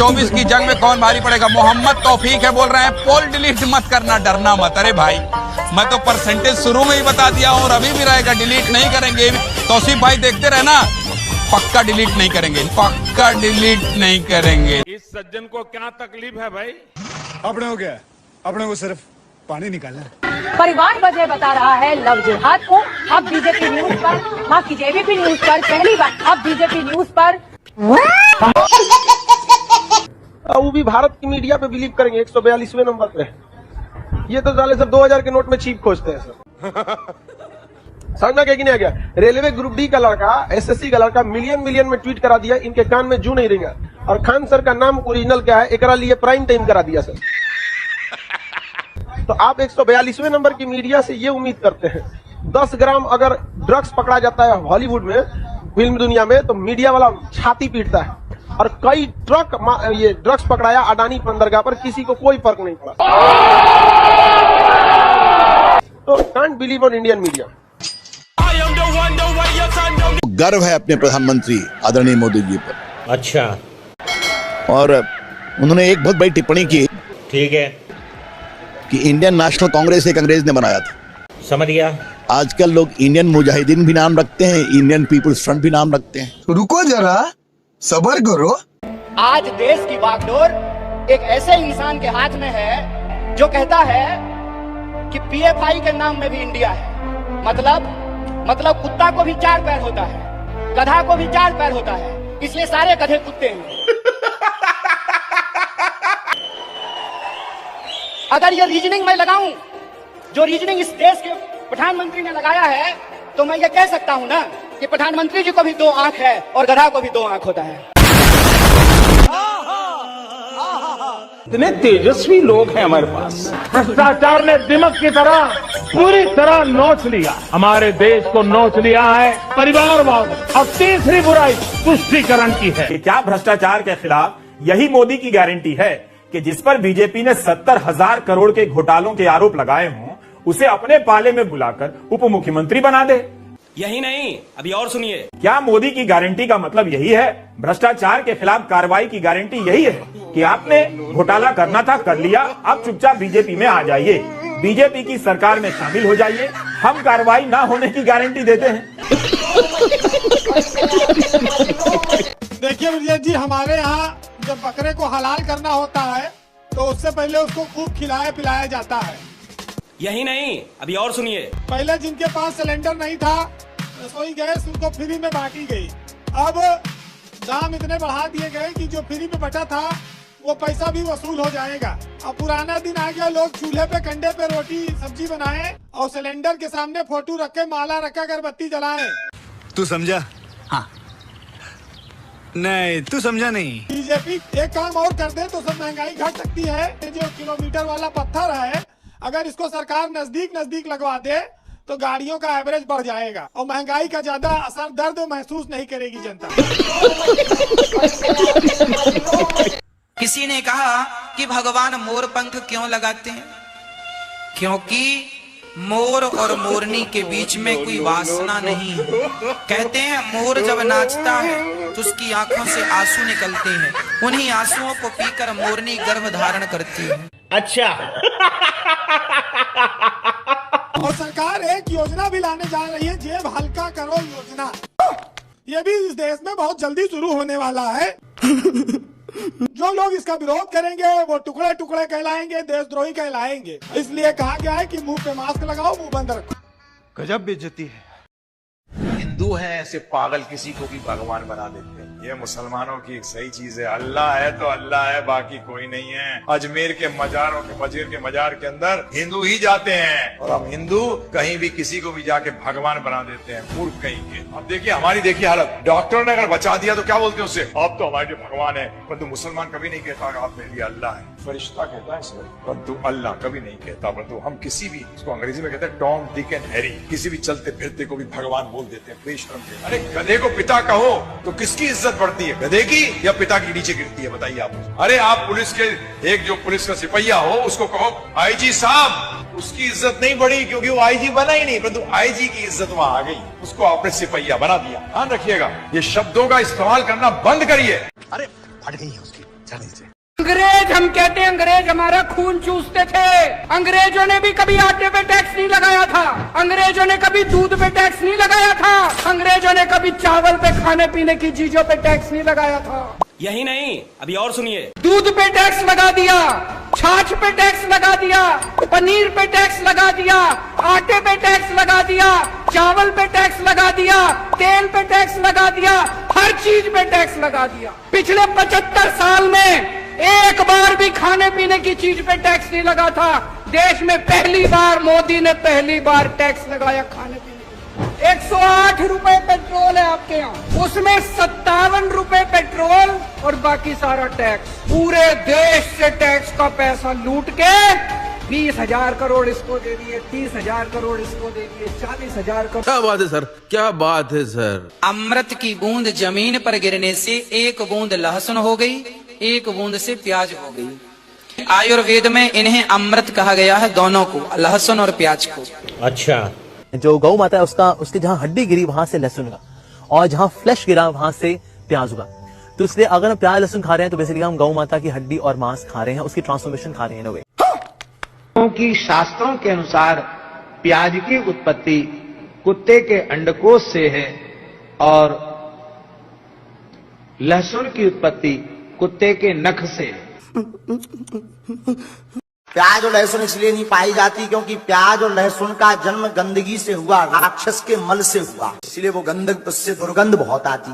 2024 की जंग में कौन भारी पड़ेगा? मोहम्मद तौफीक है, बोल रहे हैं पोल डिलीट मत करना, डरना मत। अरे भाई मैं तो परसेंटेज शुरू में ही बता दिया हूं और अभी भी रहेगा, डिलीट नहीं करेंगे। तौसीफ भाई देखते रहना, पक्का डिलीट नहीं करेंगे, पक्का डिलीट नहीं करेंगे। इस सज्जन को क्या तकलीफ है भाई? अपने हो गया, अपने को सिर्फ पानी निकालना है। परिवार वजह बता रहा है लव जिहाद को। अब बीजेपी न्यूज पर, माफ कीजिए एबीपी न्यूज पर पहली बार, अब बीजेपी न्यूज पर वो भी भारत की मीडिया पे बिलीव करेंगे 142वें नंबर पे। ये तो साले सब 2000 के नोट में चीप खोजते हैं सर। समझना क्या कि नहीं आ गया? रेलवे ग्रुप डी का लड़का, एसएससी का लड़का मिलियन में ट्वीट करा दिया, इनके कान में जू नहीं रहेगा। और खान सर का नाम ओरिजिनल क्या है, एकरा लिए प्राइम टाइम करा दिया सर। तो आप 142वें नंबर की मीडिया से ये उम्मीद करते हैं 10 ग्राम अगर ड्रग्स पकड़ा जाता है हॉलीवुड में, फिल्म दुनिया में, तो मीडिया वाला छाती पीटता है। और कई ट्रक ये ड्रग्स पकड़ाया अडानी बंदरगाह पर, किसी को कोई फर्क नहीं पड़ा। तो can't believe on Indian media. गर्व है अपने प्रधानमंत्री आदरणीय मोदी जी पर। अच्छा। और उन्होंने एक बहुत बड़ी टिप्पणी की, ठीक है, कि इंडियन नेशनल कांग्रेस एक अंग्रेज ने बनाया था। समझ गया। आजकल लोग इंडियन मुजाहिदीन भी नाम रखते हैं, इंडियन पीपुल्स फ्रंट भी नाम रखते हैं। रुको जरा, सब्र करो। आज देश की बागडोर एक ऐसे इंसान के हाथ में है जो कहता है कि पीएफआई के नाम में भी इंडिया है। मतलब कुत्ता को भी 4 पैर होता है, गधा को भी 4 पैर होता है, इसलिए सारे गधे कुत्ते हैं। अगर ये रीजनिंग मैं लगाऊं, जो रीजनिंग इस देश के प्रधानमंत्री ने लगाया है, तो मैं ये कह सकता हूं ना कि प्रधानमंत्री जी को भी 2 आंख है और गधा को भी 2 आंख होता है। इतने तेजस्वी लोग हैं हमारे पास। भ्रष्टाचार ने दिमक की तरह पूरी तरह नोच लिया, हमारे देश को नोच लिया है परिवारवाद। अब तीसरी बुराई तुष्टीकरण की है। क्या भ्रष्टाचार के खिलाफ यही मोदी की गारंटी है कि जिस पर बीजेपी ने 70,000 करोड़ के घोटालों के आरोप लगाए हों, उसे अपने पाले में बुलाकर उप मुख्यमंत्री बना दे? यही नहीं, अभी और सुनिए। क्या मोदी की गारंटी का मतलब यही है? भ्रष्टाचार के खिलाफ कार्रवाई की गारंटी यही है कि आपने घोटाला करना था, कर लिया, अब चुपचाप बीजेपी में आ जाइए, बीजेपी की सरकार में शामिल हो जाइए, हम कार्रवाई ना होने की गारंटी देते हैं। देखिए विजय जी, हमारे यहाँ जब बकरे को हलाल करना होता है तो उससे पहले उसको खूब खिलाया पिलाया जाता है। यही नहीं, अभी और सुनिए। पहले जिनके पास सिलेंडर नहीं था, रसोई गैस उनको फ्री में बांटी गई। अब दाम इतने बढ़ा दिए गए कि जो फ्री में बचा था वो पैसा भी वसूल हो जाएगा। अब पुराना दिन आ गया, लोग चूल्हे पे कंडे पे रोटी सब्जी बनाए और सिलेंडर के सामने फोटो रख के माला रखा अगरबत्ती जलाए। तू समझा? हाँ। नहीं, तू समझा नहीं। बीजेपी एक काम और कर दे तो सब महंगाई घट सकती है। जो किलोमीटर वाला पत्थर है, अगर इसको सरकार नजदीक लगवा दे तो गाड़ियों का एवरेज बढ़ जाएगा और महंगाई का ज्यादा असर दर्द महसूस नहीं करेगी जनता। किसी ने कहा कि भगवान मोर पंख क्यों लगाते हैं? क्योंकि मोर और मोरनी के बीच में कोई वासना नहीं है। कहते हैं मोर जब नाचता है तो उसकी आंखों से आंसू निकलते हैं, उन्हीं आंसुओं को पीकर मोरनी गर्भ धारण करती है। अच्छा। और सरकार एक योजना भी लाने जा रही है, जेब हल्का करो योजना। ये भी इस देश में बहुत जल्दी शुरू होने वाला है। जो लोग इसका विरोध करेंगे वो टुकड़े टुकड़े कहलाएंगे, देशद्रोही कहलाएंगे। इसलिए कहा गया है कि मुंह पे मास्क लगाओ, मुंह बंद रखो। गजब बेइज्जती है। हिंदू हैं ऐसे पागल किसी को भी भगवान बना देते हैं। ये मुसलमानों की एक सही चीज है, अल्लाह है तो अल्लाह है, बाकी कोई नहीं है। अजमेर के मजार के अंदर हिंदू ही जाते हैं और हम हिंदू कहीं भी किसी को भी जाके भगवान बना देते हैं, मूर्ख कहीं के। अब देखिए हमारी हालत, डॉक्टर ने अगर बचा दिया तो क्या बोलते हैं उससे, आप तो हमारे लिए भगवान है। परंतु मुसलमान कभी नहीं कहता आप मेरे लिए अल्लाह है, फरिश्ता कहता है इसको, परंतु अल्लाह कभी नहीं कहता। परंतु हम किसी भी, इसको अंग्रेजी में कहते हैं टॉम डिक एंड हैरी, किसी भी चलते फिरते को भी भगवान बोल देते हैं, बेशर्म के। अरे गधे को पिता कहो तो किसकी इज्जत बढ़ती है, गधे की या पिता की नीचे गिरती है, बताइए आप। अरे आप पुलिस के एक जो पुलिस का सिपहिया हो उसको कहो आईजी साहब, उसकी इज्जत नहीं बढ़ी क्योंकि वो आईजी बना ही नहीं, परंतु आईजी की इज्जत वहां आ गई, उसको आपने सिपहिया बना दिया। ध्यान रखिएगा, ये शब्दों का इस्तेमाल करना बंद करिए। अरे फट गई है उसकी, अंग्रेज हम कहते हैं, अंग्रेज हमारा खून चूसते थे। अंग्रेजों ने भी कभी आटे पे टैक्स नहीं लगाया था, अंग्रेजों ने कभी दूध पे टैक्स नहीं लगाया था, अंग्रेजों ने कभी चावल पे, खाने पीने की चीजों पे टैक्स नहीं लगाया था। यही नहीं, अभी और सुनिए। दूध पे टैक्स लगा दिया, छाछ पे टैक्स लगा दिया, पनीर पे टैक्स लगा दिया, आटे पे टैक्स लगा दिया, चावल पे टैक्स लगा दिया, तेल पे टैक्स लगा दिया, हर चीज पे टैक्स लगा दिया। पिछले 75 साल में एक बार भी खाने पीने की चीज पे टैक्स नहीं लगा था। देश में पहली बार मोदी ने टैक्स लगाया खाने पीने। 108 रुपए पेट्रोल है आपके यहाँ, उसमें 57 रुपए पेट्रोल और बाकी सारा टैक्स। पूरे देश से टैक्स का पैसा लूट के 20,000 करोड़ इसको दे दिए, 30,000 करोड़ इसको दे दिए, 40,000 करोड़। क्या बात है सर, क्या बात है सर। अमृत की बूंद जमीन पर गिरने से एक बूंद लहसुन हो गई, एक बूंद से प्याज हो गई। आयुर्वेद में इन्हें अमृत कहा गया है, दोनों को, लहसुन और प्याज को। अच्छा, जो गौ माता है उसके जहाँ हड्डी गिरी वहां से लहसुन उगा, और जहाँ फ्लैश गिरा वहां से प्याज उगा। तो इसलिए अगर हम प्याज लहसुन खा रहे हैं तो बेसिकली हम गौ माता की हड्डी और मांस खा रहे हैं, उसकी ट्रांसफॉर्मेशन खा रहे हैं। क्योंकि शास्त्रों के अनुसार प्याज की उत्पत्ति कुत्ते के अंडकोश से है और लहसुन की उत्पत्ति कुत्ते के नख से है। प्याज और लहसुन इसलिए नहीं पाई जाती क्योंकि प्याज और लहसुन का जन्म गंदगी से हुआ, राक्षस के मल से हुआ, इसलिए वो गंदक, उससे दुर्गंध बहुत आती।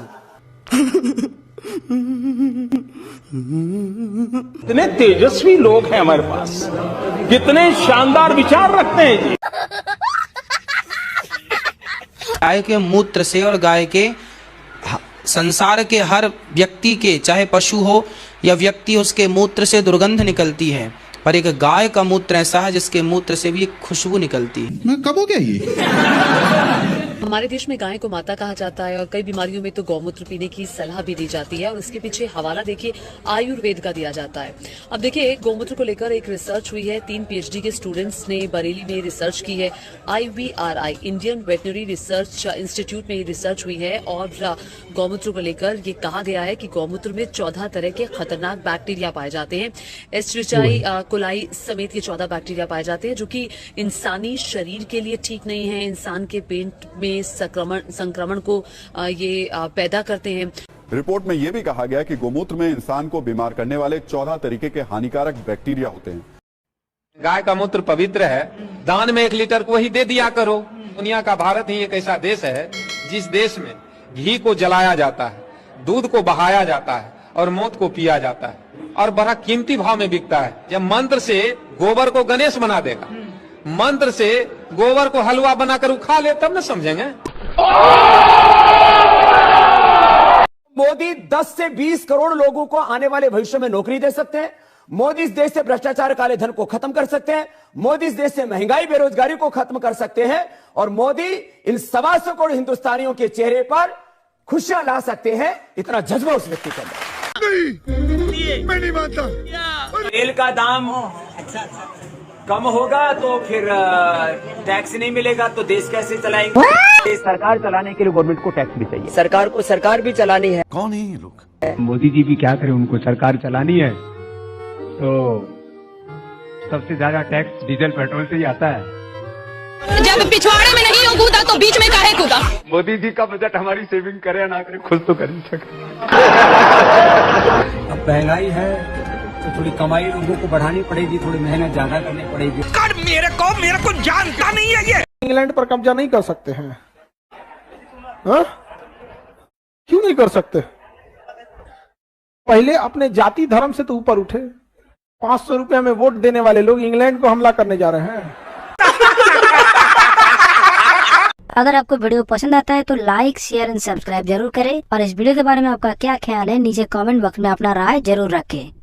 इतने तेजस्वी लोग हैं हमारे पास, कितने शानदार विचार रखते हैं जी। गाय के मूत्र से और गाय के संसार के हर व्यक्ति के, चाहे पशु हो या व्यक्ति, उसके मूत्र से दुर्गंध निकलती है, पर एक गाय का मूत्र ऐसा है जिसके मूत्र से भी एक खुशबू निकलती है। मैं कब हो गया ये? हमारे देश में गाय को माता कहा जाता है और कई बीमारियों में तो गौमूत्र पीने की सलाह भी दी जाती है, और इसके पीछे हवाला देखिए आयुर्वेद का दिया जाता है। अब देखिए, गौमूत्र को लेकर एक रिसर्च हुई है, 3 PhD के स्टूडेंट्स ने बरेली में रिसर्च की है। IVRI Indian veterinary research institute में ये रिसर्च हुई है, और गौमूत्र को लेकर ये कहा गया है कि गौमूत्र में 14 तरह के खतरनाक बैक्टीरिया पाए जाते हैं। एस्ट्रिचाई कोलाई समेत ये 14 बैक्टीरिया पाए जाते हैं, जो कि इंसानी शरीर के लिए ठीक नहीं है, इंसान के पेट में संक्रमण को ये पैदा करते हैं। रिपोर्ट में यह भी कहा गया कि गोमूत्र में इंसान को बीमार करने वाले 14 तरीके के हानिकारक बैक्टीरिया होते हैं। गाय का मूत्र पवित्र है, दान में 1 लीटर को ही दे दिया करो। दुनिया का भारत ही एक ऐसा देश है जिस देश में घी को जलाया जाता है, दूध को बहाया जाता है और मौत को पिया जाता है, और बड़ा कीमती भाव में बिकता है। जब मंत्र से गोबर को गणेश बना देगा, मंत्र से गोबर को हलवा बनाकर उखा ले, तब न समझेंगे। मोदी 10 से 20 करोड़ लोगों को आने वाले भविष्य में नौकरी दे सकते हैं। मोदी इस देश से भ्रष्टाचार, काले धन को खत्म कर सकते हैं। मोदी इस देश से महंगाई, बेरोजगारी को खत्म कर सकते हैं, और मोदी इन 125 करोड़ हिंदुस्तानियों के चेहरे पर खुशियां ला सकते हैं। इतना जज्बा उस व्यक्ति के अंदर। मैं नहीं मानता। तेल का दाम कम होगा तो फिर टैक्स नहीं मिलेगा, तो देश कैसे चलाएंगे? सरकार चलाने के लिए गवर्नमेंट को टैक्स भी चाहिए, सरकार भी चलानी है। कौन है ये लोग? मोदी जी भी क्या करें, उनको सरकार चलानी है, तो सबसे ज्यादा टैक्स डीजल पेट्रोल से ही आता है। जब पिछवाड़े में नहीं हो कूदा तो बीच में काहे कूदा? मोदी जी का बजट हमारी सेविंग करे ना करे, खुद तो कर ही सके। अब महंगाई है तो थोड़ी कमाई लोगों को बढ़ानी पड़ेगी, थोड़ी मेहनत ज्यादा करनी पड़ेगी। मेरे को जानता नहीं है ये। इंग्लैंड पर कब्जा नहीं कर सकते हैं? हा? क्यों नहीं कर सकते? पहले अपने जाति धर्म से तो ऊपर उठे। 500 रुपया में वोट देने वाले लोग इंग्लैंड को हमला करने जा रहे हैं। अगर आपको वीडियो पसंद आता है तो लाइक, शेयर एंड सब्सक्राइब जरूर करें, और इस वीडियो के बारे में आपका क्या ख्याल है नीचे कमेंट बॉक्स में अपना राय जरूर रखें।